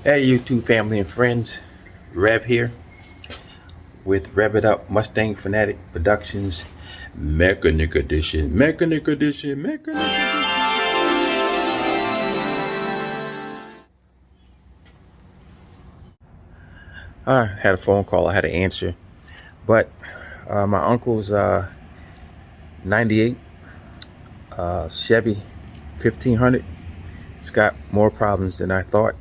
Hey YouTube family and friends, Rev here with Rev It Up Mustang Fanatic Productions Mechanic Edition. I had a phone call I had to answer, but my uncle's 98 Chevy 1500. It's got more problems than I thought.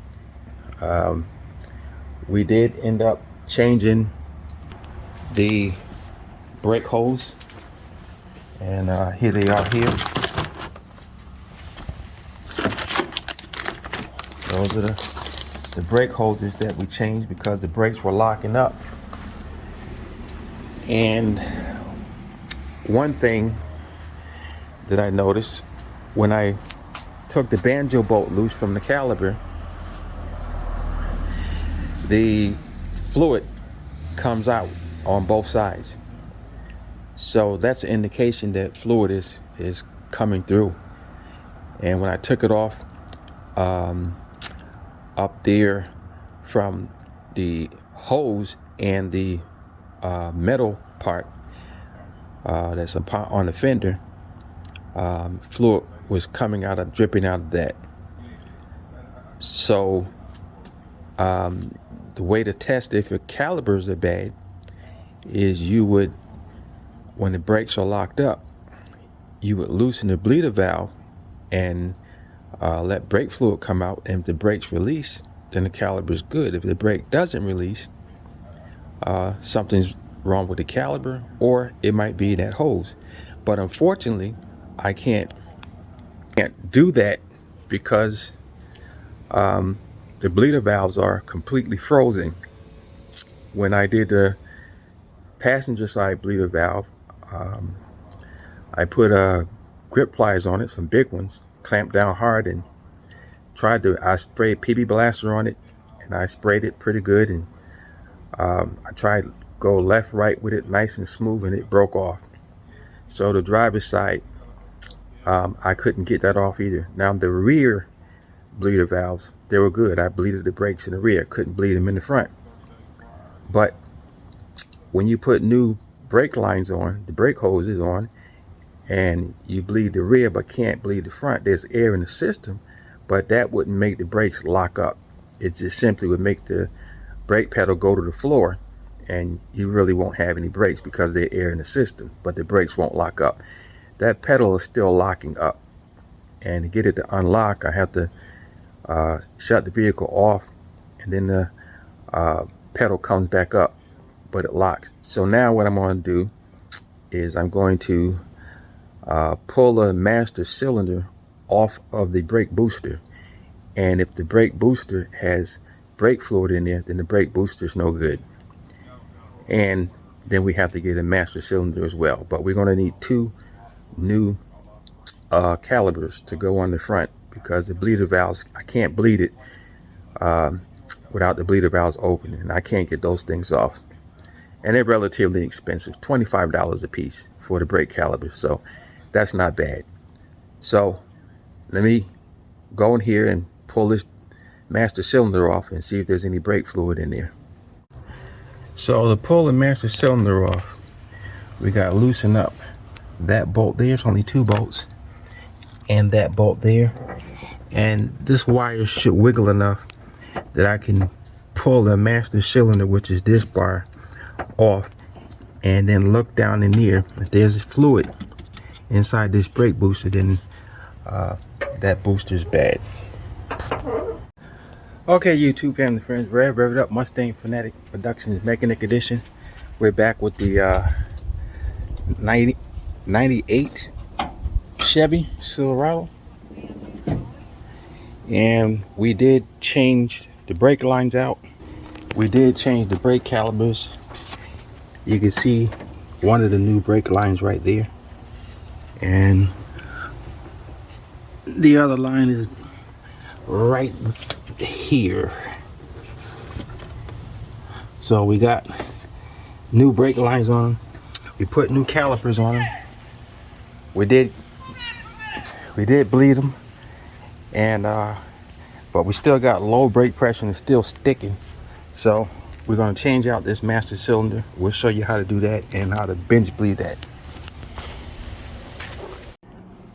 We did end up changing the brake hose, and here they are here. Those are the brake hoses that we changed because the brakes were locking up. And one thing that I noticed when I took the banjo bolt loose from the caliper, the fluid comes out on both sides. So that's an indication that fluid is coming through. And when I took it off up there from the hose and the metal part that's on the fender, fluid was dripping out of that. So the way to test if your calipers are bad is you would, when the brakes are locked up, you would loosen the bleeder valve and let brake fluid come out. And if the brakes release, then the caliper is good. If the brake doesn't release, something's wrong with the caliper, or it might be that hose. But unfortunately, I can't do that because the bleeder valves are completely frozen. When I did the passenger side bleeder valve, I put grip pliers on it, some big ones, clamped down hard, and I sprayed PB Blaster on it, and I sprayed it pretty good, and I tried to go left, right with it, nice and smooth, and it broke off. So the driver's side, I couldn't get that off either. Now the rear bleeder valves, they were good. I bleeded the brakes in the rear, couldn't bleed them in the front. But when you put new brake lines on, the brake hoses on, and you bleed the rear but can't bleed the front, there's air in the system, but that wouldn't make the brakes lock up. It just simply would make the brake pedal go to the floor, and you really won't have any brakes because there's air in the system, but the brakes won't lock up. That pedal is still locking up, and to get it to unlock, I have to shut the vehicle off, and then the pedal comes back up, but it locks. So now what I'm going to do is I'm going to pull the master cylinder off of the brake booster, and if the brake booster has brake fluid in there, then the brake booster is no good, and then we have to get a master cylinder as well. But we're going to need two new calipers to go on the front, because the bleeder valves, I can't bleed it without the bleeder valves open, and I can't get those things off. And they're relatively expensive, $25 a piece for the brake calipers, so that's not bad. So let me go in here and pull this master cylinder off and see if there's any brake fluid in there. So to pull the master cylinder off, we got to loosen up that bolt there. It's only 2 bolts, and that bolt there, and this wire should wiggle enough that I can pull the master cylinder, which is this bar, off, and then look down in here. If there's fluid inside this brake booster, then that booster is bad. Okay, YouTube family friends, Rev It Up Mustang Fanatic Productions Mechanic Edition. We're back with the 98 Chevy Silverado, and we did change the brake lines out. We did change the brake calipers. You can see one of the new brake lines right there, and the other line is right here. So we got new brake lines on them. We put new calipers on them. We did bleed them, and but we still got low brake pressure and it's still sticking. So we're going to change out this master cylinder. We'll show you how to do that and how to bench bleed that.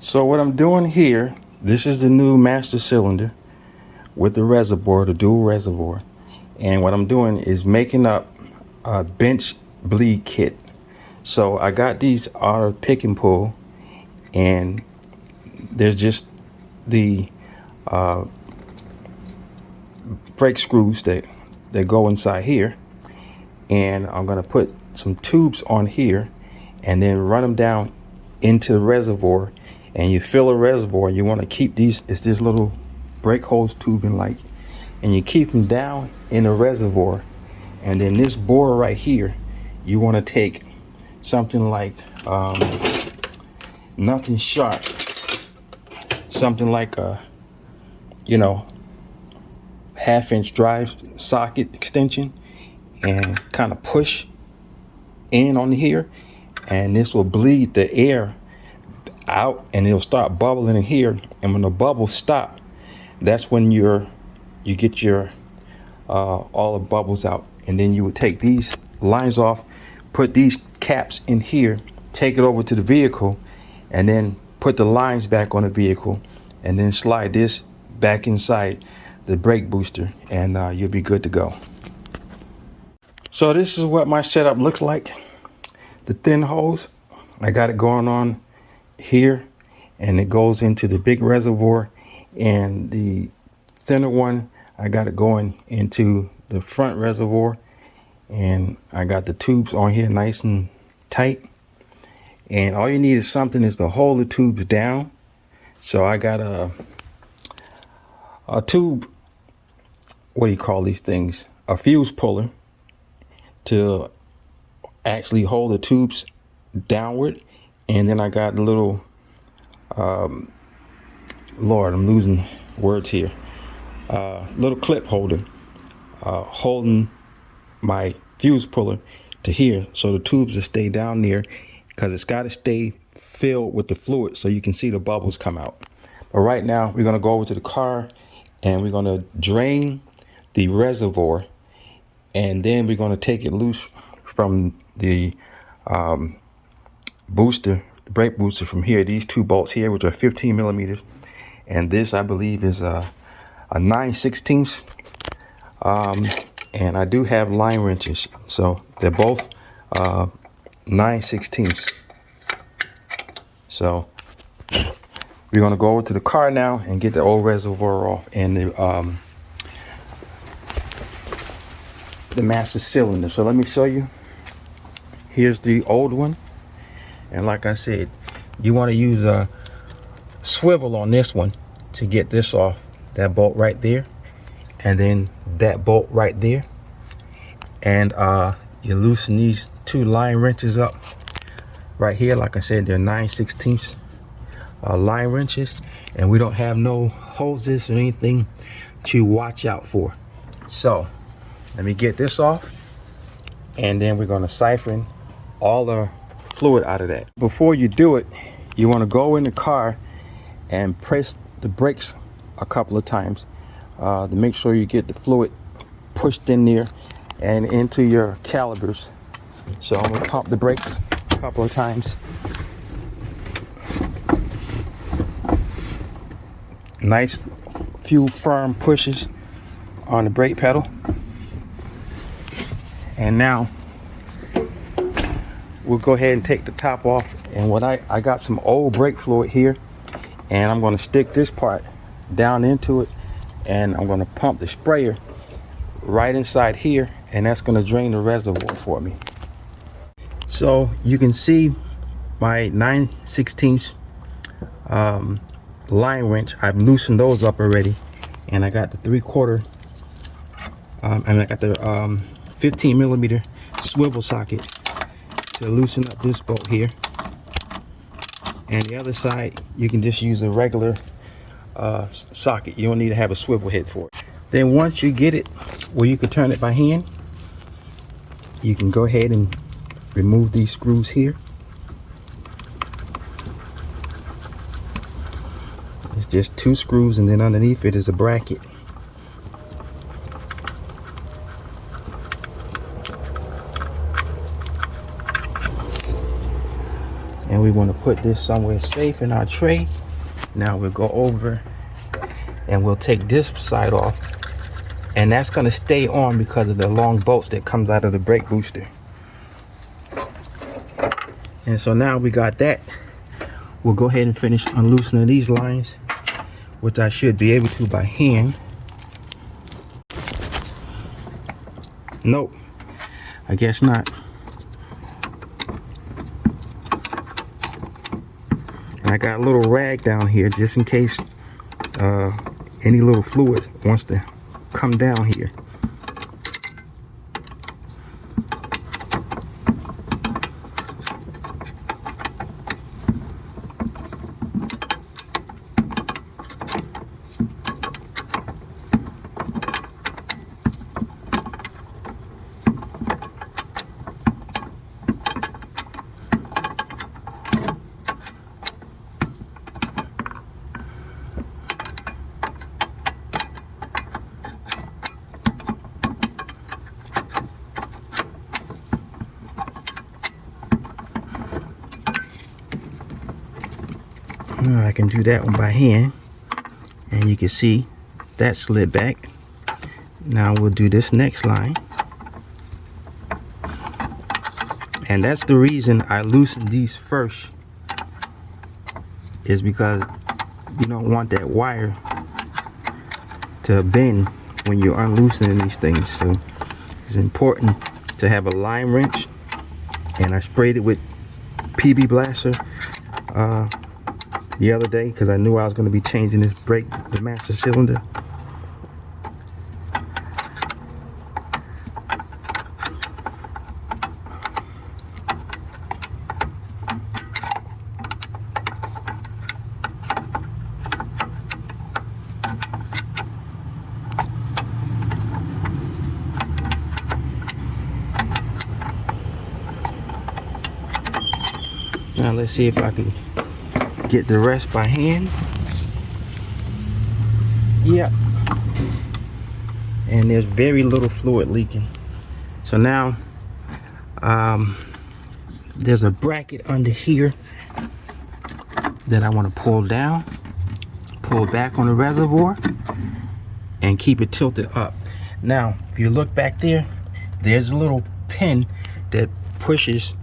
So what I'm doing here, this is the new master cylinder with the reservoir, the dual reservoir. And what I'm doing is making up a bench bleed kit. So I got these out of pick and pull, and there's just the brake screws that go inside here. And I'm gonna put some tubes on here and then run them down into the reservoir. And you fill a reservoir, you want to keep these, it's this little brake hose tubing like, and you keep them down in the reservoir. And then this bore right here, you want to take something like nothing sharp, something like a, you know, 1/2-inch drive socket extension, and kind of push in on here, and this will bleed the air out and it'll start bubbling in here. And when the bubbles stop, that's when you get your all the bubbles out. And then you would take these lines off, put these caps in here, take it over to the vehicle, and then put the lines back on the vehicle, and then slide this back inside the brake booster, and you'll be good to go. So this is what my setup looks like. The thin hose, I got it going on here, and it goes into the big reservoir, and the thinner one, I got it going into the front reservoir, and I got the tubes on here nice and tight. And all you need is something is to hold the tubes down. So I got a tube, what do you call these things, a fuse puller, to actually hold the tubes downward. And then I got a little Lord, I'm losing words here, little clip holder holding my fuse puller to here, so the tubes will stay down there, because it's got to stay filled with the fluid so you can see the bubbles come out. But right now we're going to go over to the car and we're going to drain the reservoir, and then we're going to take it loose from the booster, the brake booster from here, these two bolts here, which are 15 millimeters, and this I believe is a 9/16. And I do have line wrenches, so they're both 9/16. So we're gonna go over to the car now and get the old reservoir off and the master cylinder. So let me show you. Here's the old one, and like I said, you want to use a swivel on this one to get this off. That bolt right there, and then that bolt right there, and you loosen these two line wrenches up right here. Like I said, they're 9/16 line wrenches, and we don't have no hoses or anything to watch out for. So let me get this off, and then we're going to siphon all the fluid out of that. Before you do it, you want to go in the car and press the brakes a couple of times to make sure you get the fluid pushed in there and into your calipers. So I'm going to pump the brakes a couple of times. Nice few firm pushes on the brake pedal. And now we'll go ahead and take the top off. And what I got some old brake fluid here, and I'm going to stick this part down into it, and I'm going to pump the sprayer right inside here, and that's going to drain the reservoir for me. So you can see my 9/16 line wrench. I've loosened those up already, and I got the 3/4 and I got the 15 millimeter swivel socket to loosen up this bolt here. And the other side, you can just use a regular socket. You don't need to have a swivel head for it. Then once you get it where you can turn it by hand, you can go ahead and remove these screws here. It's just 2 screws, and then underneath it is a bracket. and we want to put this somewhere safe in our tray. Now we'll go over and we'll take this side off, and that's going to stay on because of the long bolts that comes out of the brake booster. And so now we got that. We'll go ahead and finish unloosening these lines, which I should be able to by hand. Nope, I guess not. And I got a little rag down here just in case any little fluid wants to come down here. I can do that one by hand, and you can see that slid back. Now we'll do this next line, and that's the reason I loosened these first, is because you don't want that wire to bend when you're unloosening these things. So it's important to have a line wrench, and I sprayed it with PB Blaster the other day because I knew I was going to be changing this brake, the master cylinder. Now let's see if I can get the rest by hand. Yep. And there's very little fluid leaking. So now there's a bracket under here that I want to pull down, pull back on the reservoir, and keep it tilted up. Now if you look back there, there's a little pin that pushes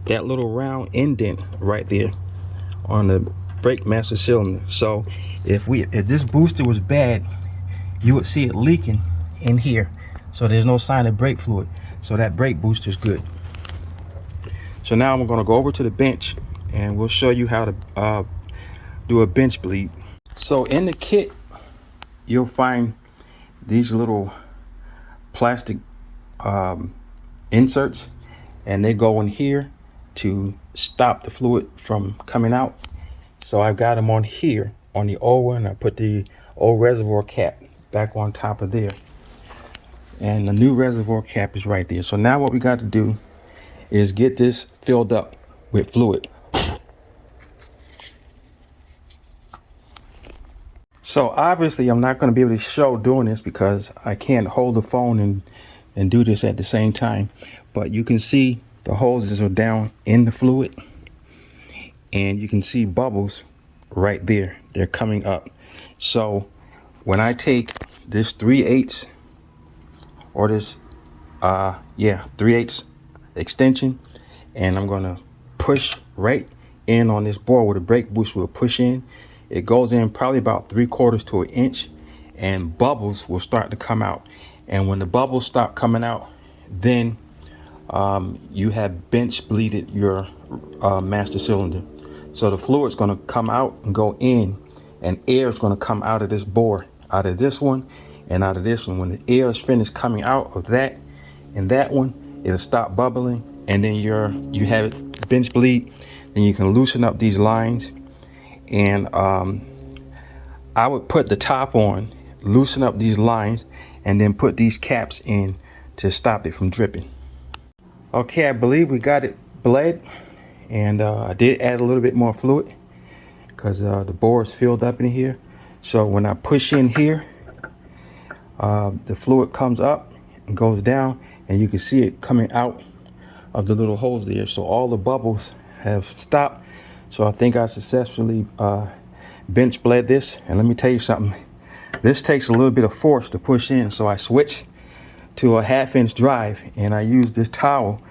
that little round indent right there on the brake master cylinder. So if this booster was bad, you would see it leaking in here. So there's no sign of brake fluid. So that brake booster is good. So now I'm going to go over to the bench and we'll show you how to do a bench bleed. So in the kit, you'll find these little plastic inserts, and they go in here to stop the fluid from coming out. So I've got them on here on the old one. I put the old reservoir cap back on top of there, and the new reservoir cap is right there. So now what we got to do is get this filled up with fluid. So obviously I'm not going to be able to show doing this because I can't hold the phone and do this at the same time, but you can see the hoses are down in the fluid, and you can see bubbles right there. They're coming up. So when I take this 3/8 or this 3/8 extension, and I'm gonna push right in on this board where the brake booster will push in, it goes in probably about 3/4 to an inch, and bubbles will start to come out. And when the bubbles stop coming out, then you have bench bleeded your master cylinder. So the fluid's going to come out and go in, and air is going to come out of this bore, out of this one and out of this one. When the air is finished coming out of that and that one, it'll stop bubbling, and then you have it bench bleed. Then you can loosen up these lines, and I would put the top on, loosen up these lines, and then put these caps in to stop it from dripping. Okay, I believe we got it bled, and I did add a little bit more fluid because the bore is filled up in here. So when I push in here, the fluid comes up and goes down, and you can see it coming out of the little holes there. So all the bubbles have stopped. So I think I successfully bench bled this. And let me tell you something, this takes a little bit of force to push in. So I switched to a 1/2-inch drive, and I use this towel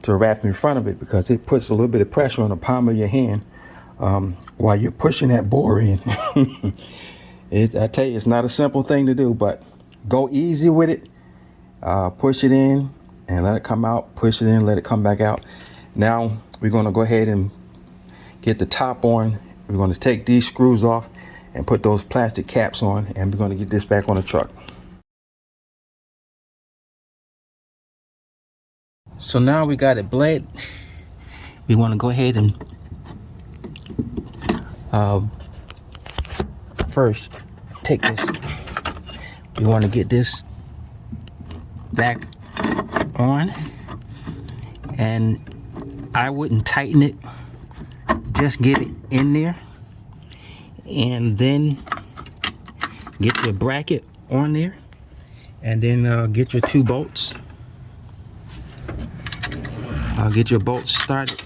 to wrap in front of it because it puts a little bit of pressure on the palm of your hand while you're pushing that bore in. I tell you, it's not a simple thing to do, but go easy with it. Push it in and let it come out. Push it in, let it come back out. Now we're going to go ahead and get the top on. We're going to take these screws off and put those plastic caps on, and we're going to get this back on the truck. So now we got it bled. We want to go ahead and first take this. We want to get this back on, and I wouldn't tighten it, just get it in there, and then get your bracket on there, and then get your 2 bolts. Get your bolts started.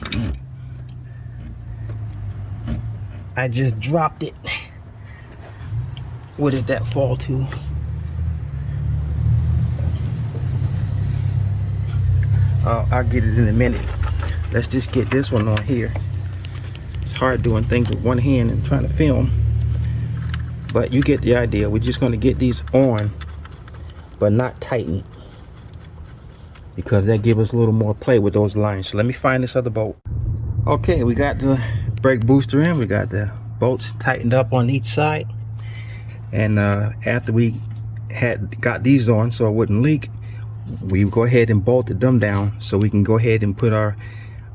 I just dropped it. Where did that fall to? I'll get it in a minute. Let's just get this one on here. It's hard doing things with one hand and trying to film, but you get the idea. We're just going to get these on, but not tighten, because that gives us a little more play with those lines. So let me find this other bolt. Okay, we got the brake booster in. We got the bolts tightened up on each side, and after we had got these on so it wouldn't leak, we go ahead and bolted them down so we can go ahead and put our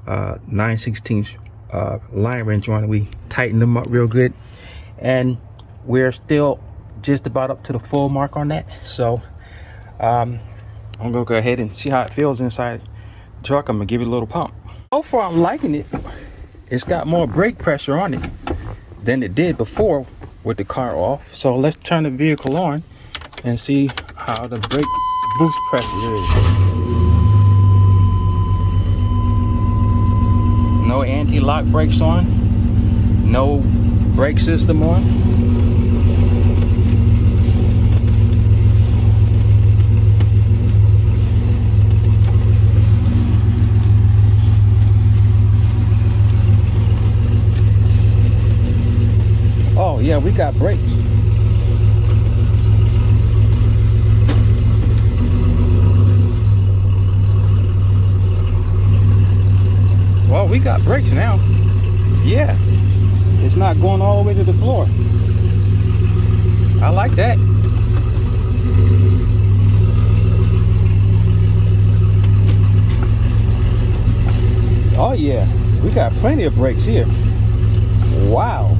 9/16 line wrench on. We tighten them up real good, and we're still just about up to the full mark on that. So I'm gonna go ahead and see how it feels inside the truck. I'm gonna give it a little pump. So far I'm liking it. It's got more brake pressure on it than it did before with the car off. So let's turn the vehicle on and see how the brake boost pressure is. No anti-lock brakes on, no brake system on. Oh yeah, we got brakes. Well, we got brakes now. Yeah, it's not going all the way to the floor. I like that. Oh yeah, we got plenty of brakes here. Wow.